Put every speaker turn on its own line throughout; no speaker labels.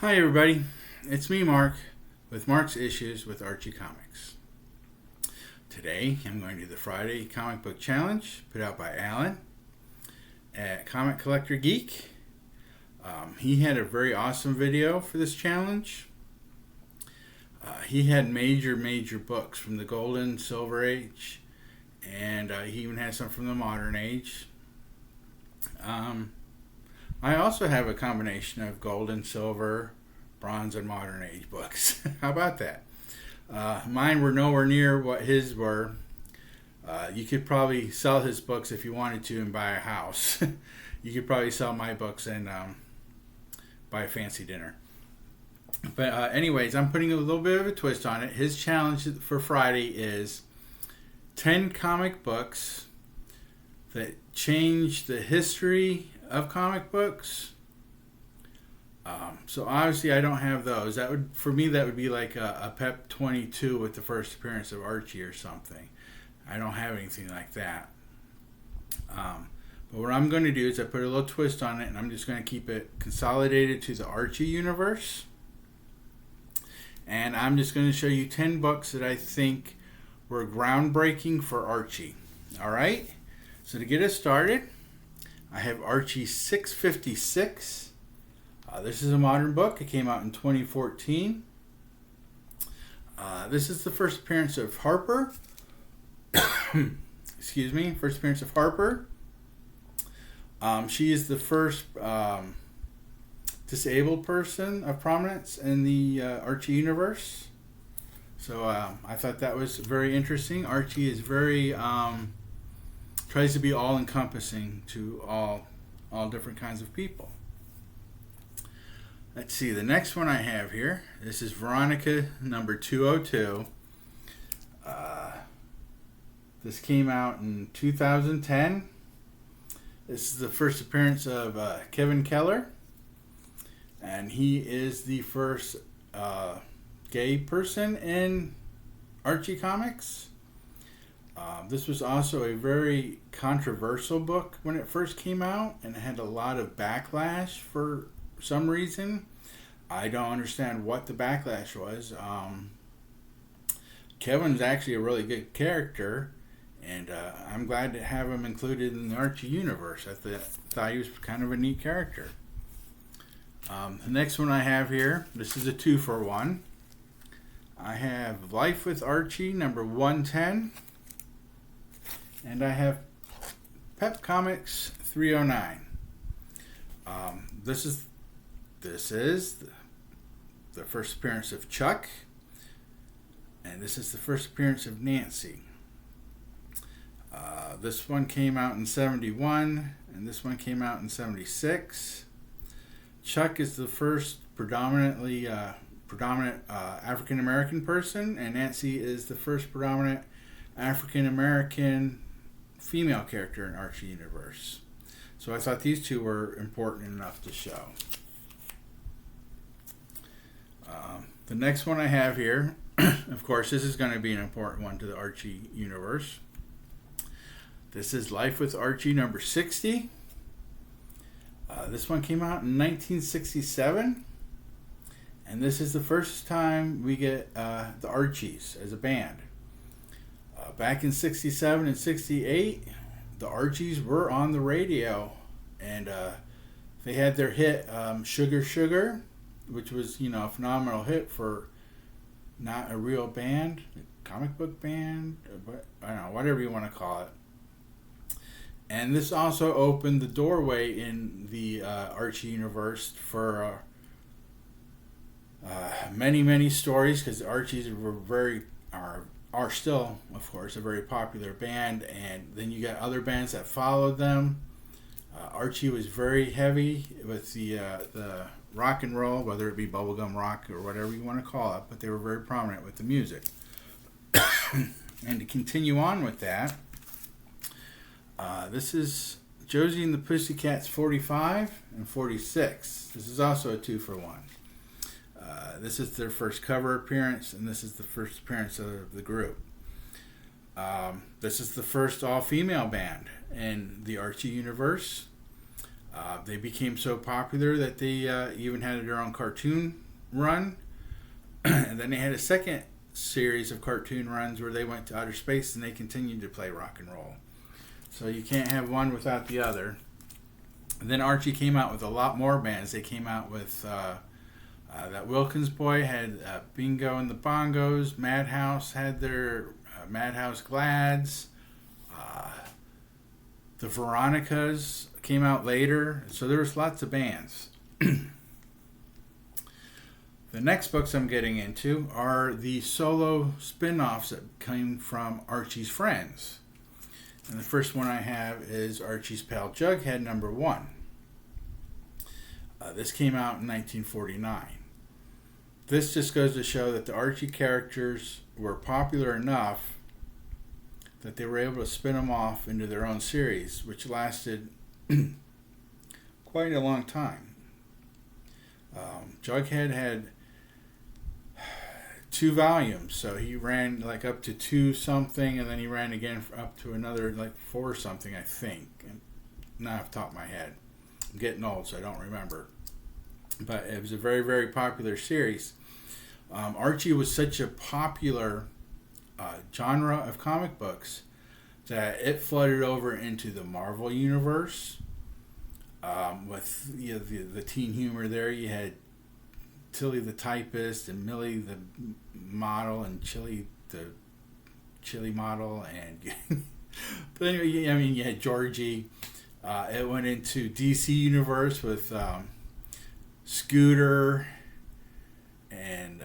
Hi, everybody. It's me, Mark, with Mark's Issues with Archie Comics. Today, I'm going to do the Friday Comic Book Challenge put out by Alan at Comic Collector Geek. He had a very awesome video for this challenge. He had major books from the Golden, Silver Age, and he even had some from the Modern Age. I also have a combination of Golden, Silver, Bronze, and Modern Age books. How about that? Mine were nowhere near what his were. You could probably sell his books if you wanted to and buy a house. You could probably sell my books and buy a fancy dinner. But anyways, I'm putting a little bit of a twist on it. His challenge for Friday is 10 comic books that change the history of comic books. So obviously I don't have those. That would, for me, that would be like a Pep 22 with the first appearance of Archie or something. I don't have anything like that. But what I'm going to do is I put a little twist on it, and I'm just going to keep it consolidated to the Archie universe. And I'm just going to show you 10 books that I think were groundbreaking for Archie. All right? So to get us started, I have Archie 656. This is a modern book. It came out in 2014. This is the first appearance of Harper. Excuse me, first appearance of Harper. She is the first disabled person of prominence in the Archie universe. So I thought that was very interesting. Archie is very tries to be all-encompassing to all different kinds of people. Let's see, the next one I have here, this is Veronica number 202. This came out in 2010. This is the first appearance of Kevin Keller, and he is the first gay person in Archie Comics. This was also a very controversial book when it first came out, and it had a lot of backlash for some reason. I don't understand what the backlash was. Kevin's actually a really good character, and I'm glad to have him included in the Archie universe. I thought he was kind of a neat character. The next one I have here, this is a 2-for-1. I have Life with Archie number 110, and I have Pep Comics 309. This is the first appearance of Chuck, and this is the first appearance of Nancy. This one came out in 71, and this one came out in 76. Chuck is the first predominant African American person, and Nancy is the first predominant African American female character in Archie universe. So I thought these two were important enough to show. The next one I have here, of course, this is going to be an important one to the Archie universe. This is Life with Archie number 60. This one came out in 1967. And this is the first time we get the Archies as a band. Back in 67 and 68, the Archies were on the radio, and they had their hit Sugar Sugar, which was, a phenomenal hit for not a real band, a comic book band, but I don't know, whatever you want to call it. And this also opened the doorway in the Archie universe for many stories, because the Archies are still, of course, a very popular band, and then you got other bands that followed them. Archie was very heavy with the rock and roll, whether it be bubblegum rock or whatever you want to call it, but they were very prominent with the music. And to continue on with that, this is Josie and the Pussycats 45 and 46. This is also a 2-for-1. This is their first cover appearance, and this is the first appearance of the group. This is the first all-female band in the Archie universe. They became so popular that they even had their own cartoon run. And then they had a second series of cartoon runs where they went to outer space and they continued to play rock and roll. So you can't have one without the other. And then Archie came out with a lot more bands. They came out with that Wilkins Boy had Bingo and the Bongos. Madhouse had their Madhouse Glads. The Veronicas came out later. So there was lots of bands. The next books I'm getting into are the solo spin-offs that came from Archie's friends. And the first one I have is Archie's Pal Jughead #1. This came out in 1949. This just goes to show that the Archie characters were popular enough that they were able to spin them off into their own series, which lasted quite a long time. Jughead had 2 volumes, so he ran like up to 2 something, and then he ran again for up to another like 4 something, I think. And not off the top of my head. I'm getting old, so I don't remember. But it was a very, very popular series. Archie was such a popular genre of comic books that it flooded over into the Marvel universe. With the teen humor there, you had Tilly the typist and Millie the model and Chili the chili model, and but anyway, I mean, you had Georgie. It went into DC universe with Scooter and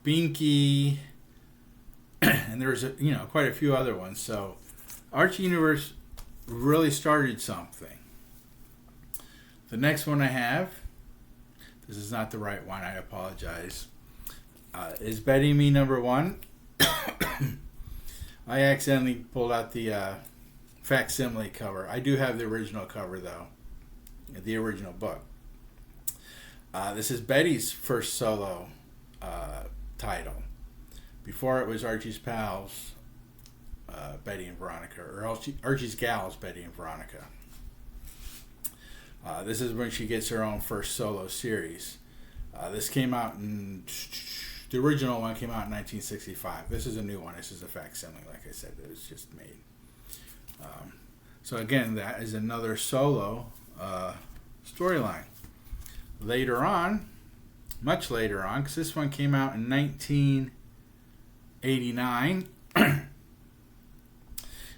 Binky, and there was quite a few other ones. So Archie universe really started something. The next one I have, this is not the right one, I apologize, is Betty and Me #1. I accidentally pulled out the facsimile cover. I do have the original cover, though, the original book. This is Betty's first solo title. Before it was Archie's Pals, Betty and Veronica, or Archie's Gals, Betty and Veronica. This is when she gets her own first solo series. This came out the original one came out in 1965. This is a new one. This is a facsimile, like I said, that was just made. So again, that is another solo storyline. Later on, much later on, because this one came out in 1989, and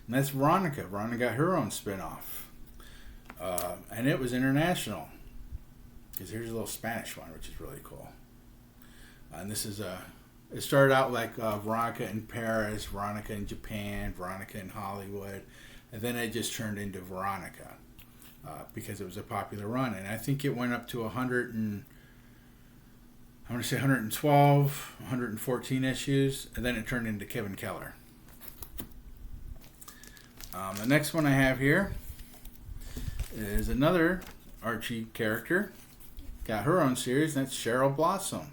that's Veronica. Veronica got her own spin-off. And it was international, because here's a little Spanish one, which is really cool. And this is it started out like Veronica in Paris, Veronica in Japan, Veronica in Hollywood, and then it just turned into Veronica because it was a popular run. And I think it went up to 112, 114 issues, and then it turned into Kevin Keller. The next one I have here is another Archie character. Got her own series, and that's Cheryl Blossom.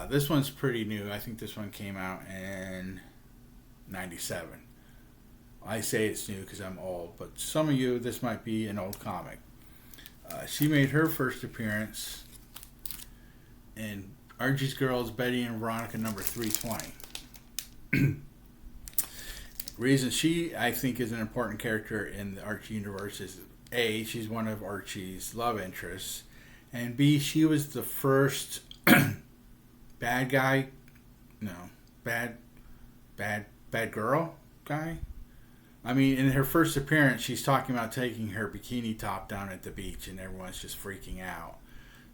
This one's pretty new. I think this one came out in 97. I say it's new because I'm old, but some of you, this might be an old comic. She made her first appearance in Archie's Girls, Betty and Veronica #320. Reason she, I think, is an important character in the Archie universe is A, she's one of Archie's love interests, and B, she was the first bad girl guy. I mean, in her first appearance, she's talking about taking her bikini top down at the beach, and everyone's just freaking out.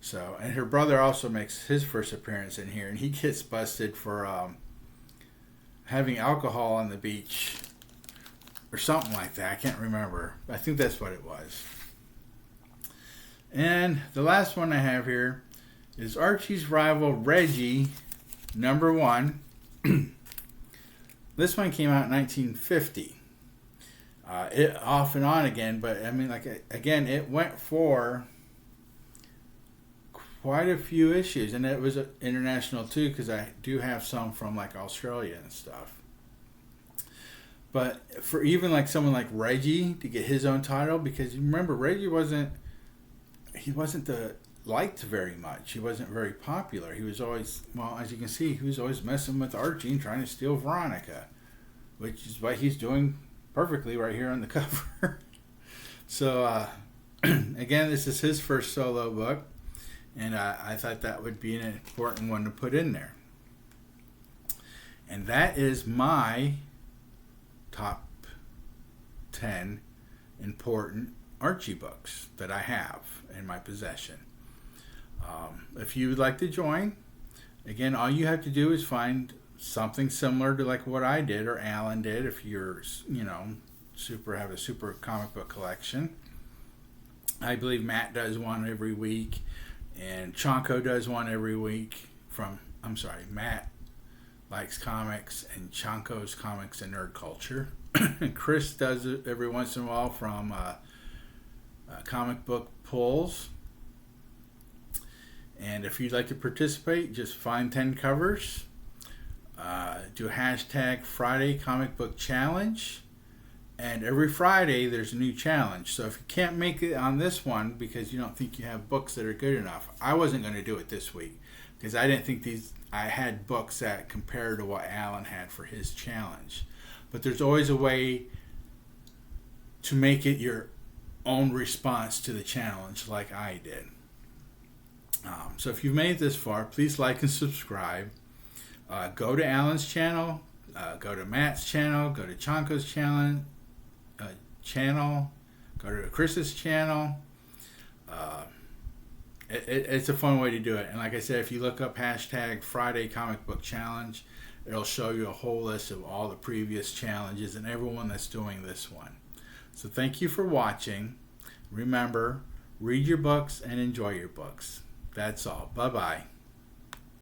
So, and her brother also makes his first appearance in here, and he gets busted for having alcohol on the beach or something like that. I can't remember. I think that's what it was. And the last one I have here is Archie's rival Reggie #1. This one came out in 1950. It off and on again, but I mean, like, again, it went for quite a few issues, and it was international too, because I do have some from like Australia and stuff. But for even like someone like Reggie to get his own title, because you remember Reggie wasn't the liked very much. He wasn't very popular. He was always, well, as you can see, he was always messing with Archie and trying to steal Veronica, which is what he's doing perfectly right here on the cover. So again, this is his first solo book, and I thought that would be an important one to put in there. And that is my top 10 important Archie books that I have in my possession. If you would like to join, again, all you have to do is find something similar to like what I did or Alan did. If you're, have a super comic book collection, I believe Matt does one every week, and Chonko does one every week. Matt likes comics, and Chonko's Comics and Nerd Culture. And Chris does it every once in a while from Comic Book Pulls. And if you'd like to participate, just find 10 covers, do a hashtag Friday Comic Book Challenge, and every Friday there's a new challenge. So if you can't make it on this one because you don't think you have books that are good enough, I wasn't going to do it this week because I didn't think I had books that compared to what Alan had for his challenge. But there's always a way to make it your own response to the challenge like I did. So if you've made it this far, please like and subscribe. Go to Alan's channel, go to Matt's channel, go to Chonko's channel, go to Chris's channel. It's a fun way to do it. And like I said, if you look up hashtag Friday Comic Book Challenge, it'll show you a whole list of all the previous challenges and everyone that's doing this one. So thank you for watching. Remember, read your books and enjoy your books. That's all. Bye-bye.